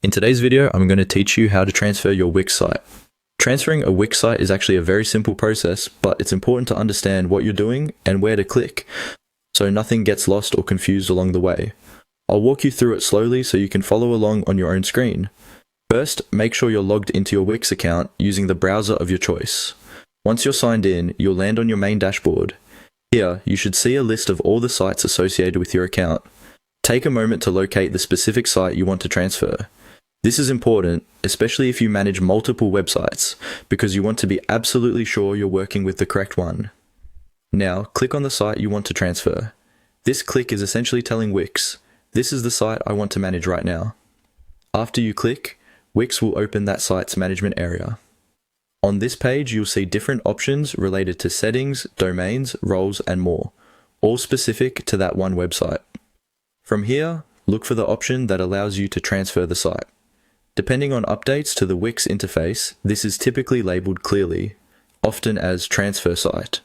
In today's video, I'm going to teach you how to transfer your Wix site. Transferring a Wix site is actually a very simple process, but it's important to understand what you're doing and where to click, so nothing gets lost or confused along the way. I'll walk you through it slowly so you can follow along on your own screen. First, make sure you're logged into your Wix account using the browser of your choice. Once you're signed in, you'll land on your main dashboard. Here, you should see a list of all the sites associated with your account. Take a moment to locate the specific site you want to transfer. This is important, especially if you manage multiple websites, because you want to be absolutely sure you're working with the correct one. Now, click on the site you want to transfer. This click is essentially telling Wix, this is the site I want to manage right now. After you click, Wix will open that site's management area. On this page, you'll see different options related to settings, domains, roles, and more, all specific to that one website. From here, look for the option that allows you to transfer the site. Depending on updates to the Wix interface, this is typically labeled clearly, often as transfer site,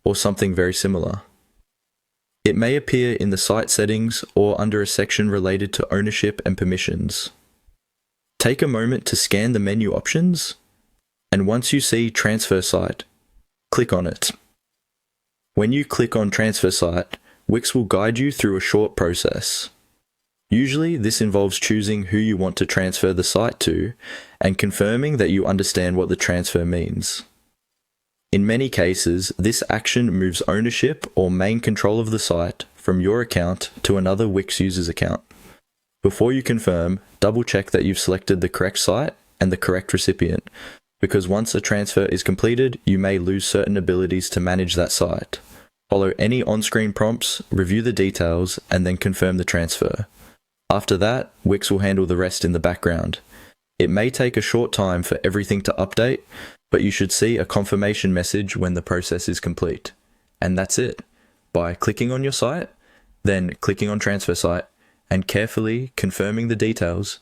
or something very similar. It may appear in the site settings or under a section related to ownership and permissions. Take a moment to scan the menu options, and once you see transfer site, click on it. When you click on transfer site, Wix will guide you through a short process. Usually, this involves choosing who you want to transfer the site to and confirming that you understand what the transfer means. In many cases, this action moves ownership or main control of the site from your account to another Wix user's account. Before you confirm, double check that you've selected the correct site and the correct recipient, because once a transfer is completed, you may lose certain abilities to manage that site. Follow any on-screen prompts, review the details, and then confirm the transfer. After that, Wix will handle the rest in the background. It may take a short time for everything to update, but you should see a confirmation message when the process is complete. And that's it. By clicking on your site, then clicking on transfer site, and carefully confirming the details,